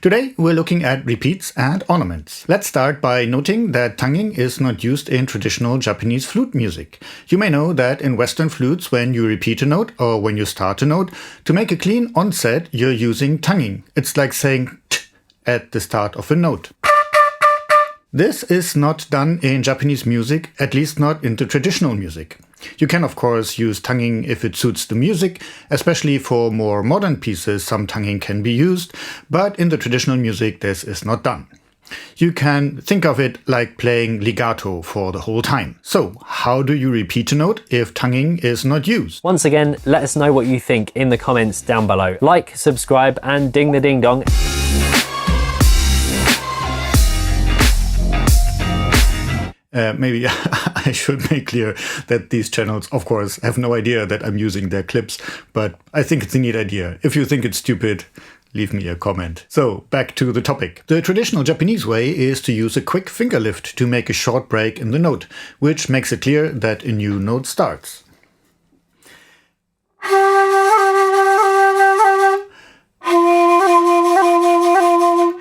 Today we're looking at repeats and ornaments. Let's start by noting that tonguing is not used in traditional Japanese flute music. You may know that in Western flutes, when you repeat a note or when you start a note, to make a clean onset you're using tonguing. It's like saying t at the start of a note. This is not done in Japanese music, at least not in the traditional music. You can of course use tonguing if it suits the music, especially for more modern pieces some tonguing can be used, but in the traditional music this is not done. You can think of it like playing legato for the whole time. So, how do you repeat a note if tonguing is not used? Once again, let us know what you think in the comments down below. Like, subscribe and ding the ding dong. Maybe I should make clear that these channels, of course, have no idea that I'm using their clips, but I think it's a neat idea. If you think it's stupid, leave me a comment. So, back to the topic. The traditional Japanese way is to use a quick finger lift to make a short break in the note, which makes it clear that a new note starts.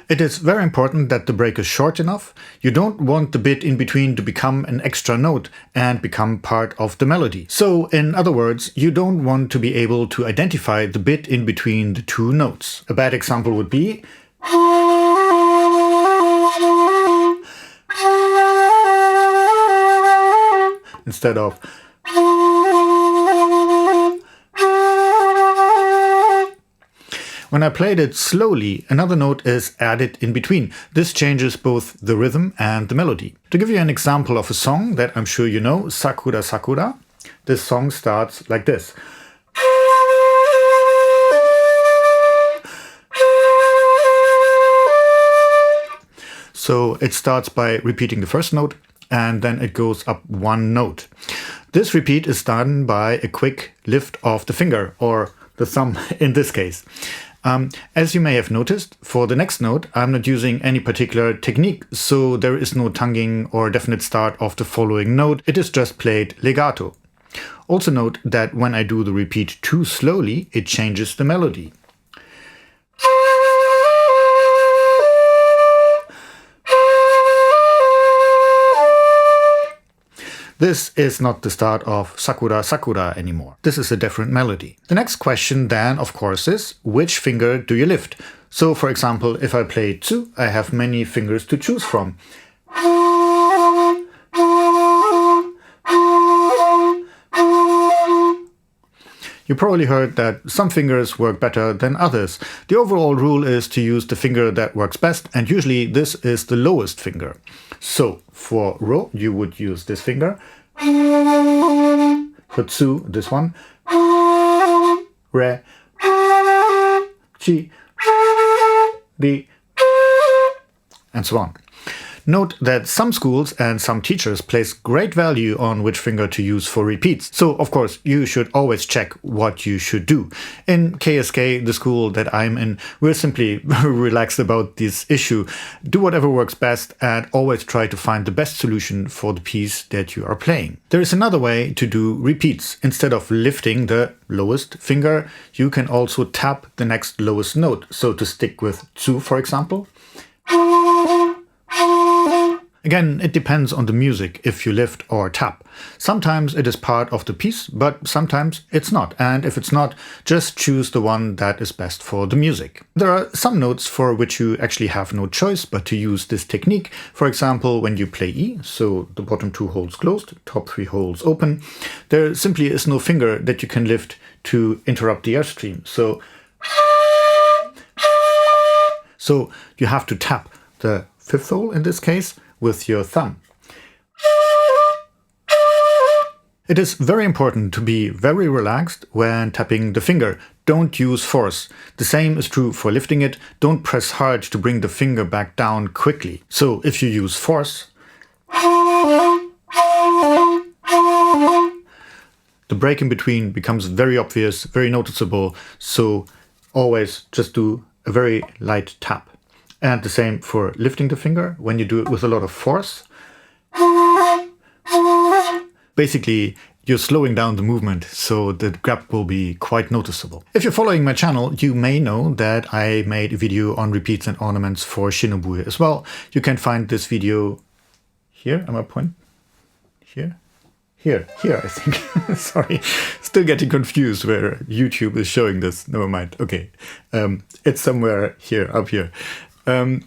It is very important that the break is short enough. You don't want the bit in between to become an extra note and become part of the melody. So, in other words, you don't want to be able to identify the bit in between the two notes. A bad example would be instead of when I played it slowly, another note is added in between. This changes both the rhythm and the melody. To give you an example of a song that I'm sure you know, Sakura Sakura, this song starts like this. So it starts by repeating the first note and then it goes up one note. This repeat is done by a quick lift of the finger, or the thumb in this case. As you may have noticed, for the next note I'm not using any particular technique, so there is no tonguing or definite start of the following note, it is just played legato. Also note that when I do the repeat too slowly, it changes the melody. This is not the start of Sakura Sakura anymore. This is a different melody. The next question then, of course, is which finger do you lift? So, for example, if I play tsu, I have many fingers to choose from. You probably heard that some fingers work better than others. The overall rule is to use the finger that works best, and usually this is the lowest finger. So, for ro, you would use this finger. For tsu, this one. Re, chi, ri, and so on. Note that some schools and some teachers place great value on which finger to use for repeats. So, of course, you should always check what you should do. In KSK, the school that I'm in, we're simply very relaxed about this issue. Do whatever works best and always try to find the best solution for the piece that you are playing. There is another way to do repeats. Instead of lifting the lowest finger, you can also tap the next lowest note. So to stick with tsu, for example. Again, it depends on the music if you lift or tap. Sometimes it is part of the piece, but sometimes it's not. And if it's not, just choose the one that is best for the music. There are some notes for which you actually have no choice but to use this technique. For example, when you play E, so the bottom two holes closed, top three holes open, there simply is no finger that you can lift to interrupt the airstream. So you have to tap the fifth hole in this case with your thumb. It is very important to be very relaxed when tapping the finger. Don't use force. The same is true for lifting it. Don't press hard to bring the finger back down quickly. So if you use force, the break in between becomes very obvious, very noticeable. So always just do a very light tap. And the same for lifting the finger. When you do it with a lot of force, basically you're slowing down the movement, so the gap will be quite noticeable. If you're following my channel, you may know that I made a video on repeats and ornaments for Shinobue as well. You can find this video here. Am I pointing? Here, I think. Sorry, still getting confused where YouTube is showing this. Never mind. Okay, it's somewhere here, up here. And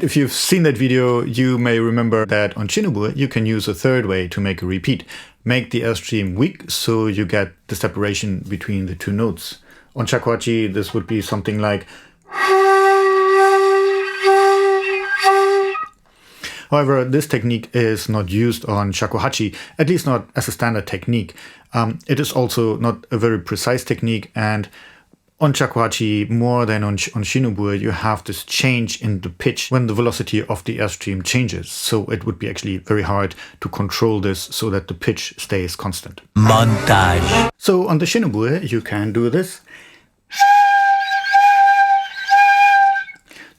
if you've seen that video, you may remember that on Shinobue, you can use a third way to make a repeat. Make the airstream weak so you get the separation between the two notes. On Shakuhachi, this would be something like. However, this technique is not used on shakuhachi, at least not as a standard technique. It is also not a very precise technique, and on shakuhachi, more than on Shinobue, you have this change in the pitch when the velocity of the airstream changes. So it would be actually very hard to control this so that the pitch stays constant. Montage. So on the Shinobue, you can do this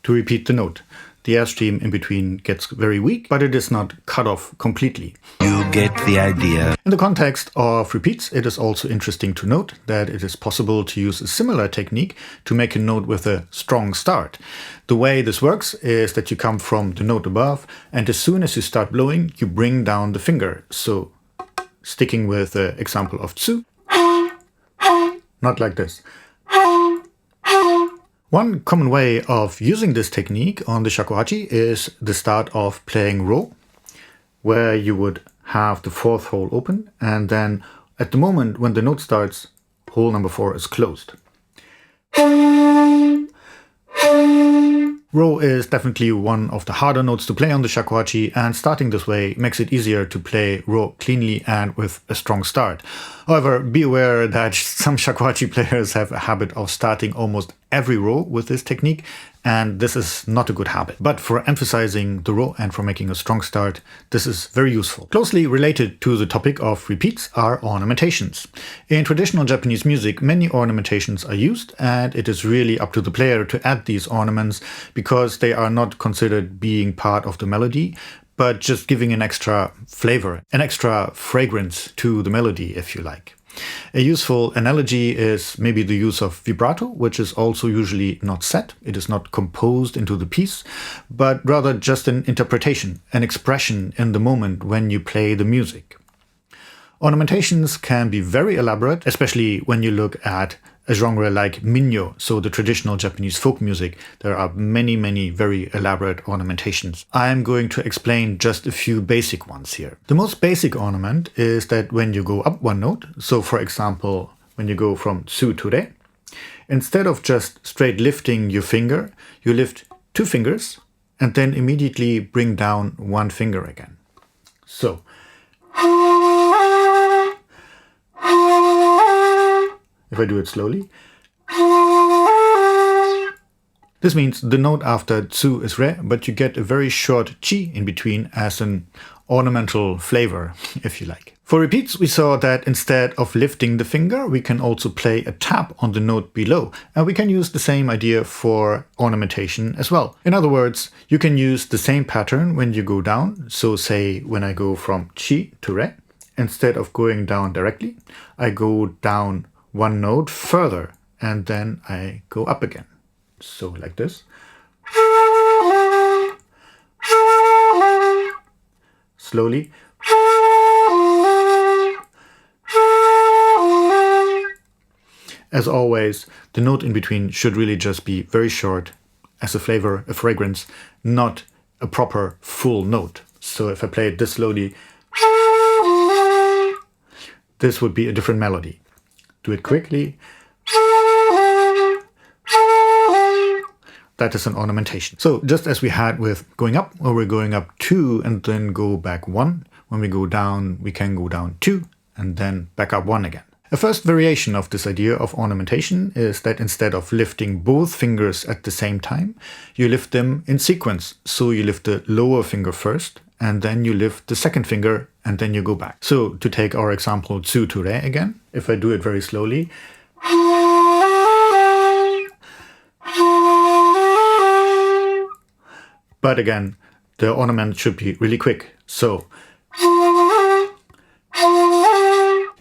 to repeat the note. The airstream in between gets very weak, but it is not cut off completely. You get the idea. In the context of repeats, it is also interesting to note that it is possible to use a similar technique to make a note with a strong start. The way this works is that you come from the note above, and as soon as you start blowing, you bring down the finger. So, sticking with the example of tsu, not like this. One common way of using this technique on the shakuhachi is the start of playing ro, where you would have the fourth hole open, and then at the moment when the note starts, hole number 4 is closed. Ro is definitely one of the harder notes to play on the shakuhachi, and starting this way makes it easier to play ro cleanly and with a strong start. However, be aware that some shakuhachi players have a habit of starting almost every ro with this technique, and this is not a good habit. But for emphasizing the ro and for making a strong start, this is very useful. Closely related to the topic of repeats are ornamentations. In traditional Japanese music, many ornamentations are used, and it is really up to the player to add these ornaments because they are not considered being part of the melody, but just giving an extra flavor, an extra fragrance to the melody, if you like. A useful analogy is maybe the use of vibrato, which is also usually not set. It is not composed into the piece, but rather just an interpretation, an expression in the moment when you play the music. Ornamentations can be very elaborate, especially when you look at a genre like minyo, so the traditional Japanese folk music. There are many very elaborate ornamentations. I am going to explain just a few basic ones here. The most basic ornament is that when you go up one note, so for example, when you go from tsu to re, instead of just straight lifting your finger, you lift 2 fingers and then immediately bring down 1 finger again. So, if I do it slowly, this means the note after tsu is re, but you get a very short chi in between as an ornamental flavor, if you like. For repeats, we saw that instead of lifting the finger, we can also play a tap on the note below, and we can use the same idea for ornamentation as well. In other words, you can use the same pattern when you go down. So say when I go from chi to re, instead of going down directly, I go down 1 note further, and then I go up again. So like this. Slowly. As always, the note in between should really just be very short as a flavor, a fragrance, not a proper full note. So if I play it this slowly, this would be a different melody. Do it quickly. That is an ornamentation. So just as we had with going up, where we're going up 2 and then go back 1. When we go down, we can go down 2 and then back up 1 again. A first variation of this idea of ornamentation is that instead of lifting both fingers at the same time, you lift them in sequence. So you lift the lower finger first, and then you lift the second finger, and then you go back. So to take our example tsu to re again, if I do it very slowly, but again, the ornament should be really quick. So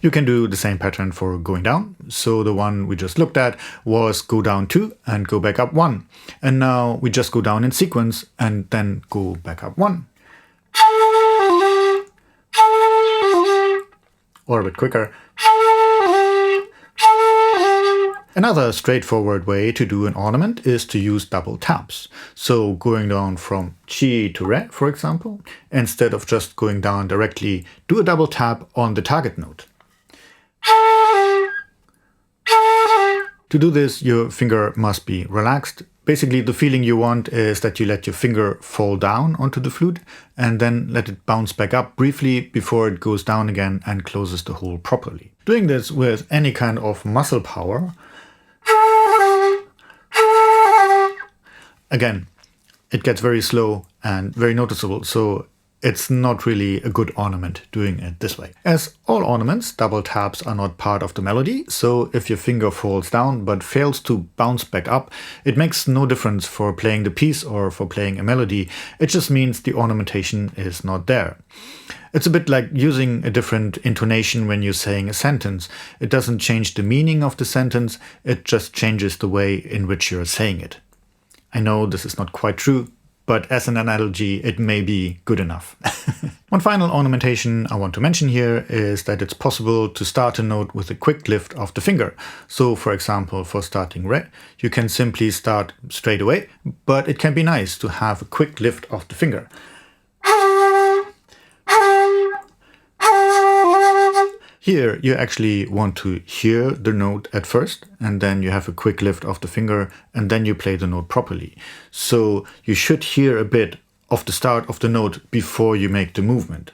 You can do the same pattern for going down. So the one we just looked at was go down 2 and go back up 1. And now we just go down in sequence and then go back up 1. Or a bit quicker. Another straightforward way to do an ornament is to use double taps. So going down from Chi to Re, for example, instead of just going down directly, do a double tap on the target note. To do this, your finger must be relaxed. Basically, the feeling you want is that you let your finger fall down onto the flute and then let it bounce back up briefly before it goes down again and closes the hole properly. Doing this with any kind of muscle power, again, it gets very slow and very noticeable, so it's not really a good ornament doing it this way. As all ornaments, double taps are not part of the melody, so if your finger falls down but fails to bounce back up, it makes no difference for playing the piece or for playing a melody. It just means the ornamentation is not there. It's a bit like using a different intonation when you're saying a sentence. It doesn't change the meaning of the sentence, it just changes the way in which you're saying it. I know this is not quite true, but as an analogy, it may be good enough. One final ornamentation I want to mention here is that it's possible to start a note with a quick lift of the finger. So for example, for starting Re, you can simply start straight away, but it can be nice to have a quick lift of the finger. Here you actually want to hear the note at first, and then you have a quick lift of the finger, and then you play the note properly. So you should hear a bit of the start of the note before you make the movement.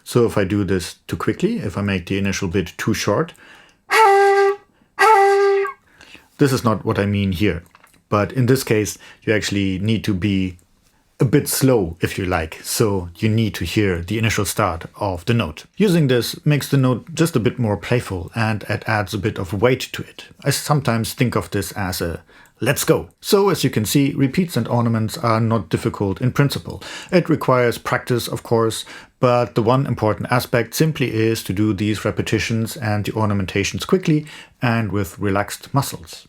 So if I do this too quickly, if I make the initial bit too short, this is not what I mean here. But in this case, you actually need to be a bit slow, if you like, so you need to hear the initial start of the note. Using this makes the note just a bit more playful and it adds a bit of weight to it. I sometimes think of this as a let's go. So as you can see, repeats and ornaments are not difficult in principle. It requires practice, of course, but the one important aspect simply is to do these repetitions and the ornamentations quickly and with relaxed muscles.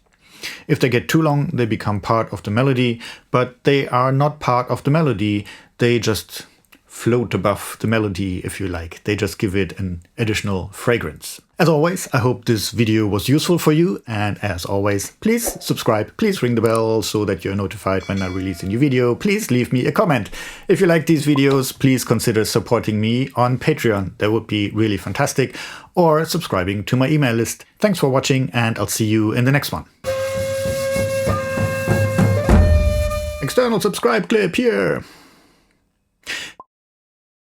If they get too long, they become part of the melody, but they are not part of the melody. They just float above the melody, if you like. They just give it an additional fragrance. As always, I hope this video was useful for you. And as always, please subscribe, please ring the bell so that you're notified when I release a new video. Please leave me a comment. If you like these videos, please consider supporting me on Patreon. That would be really fantastic. Or subscribing to my email list. Thanks for watching, and I'll see you in the next one. External subscribe clip here.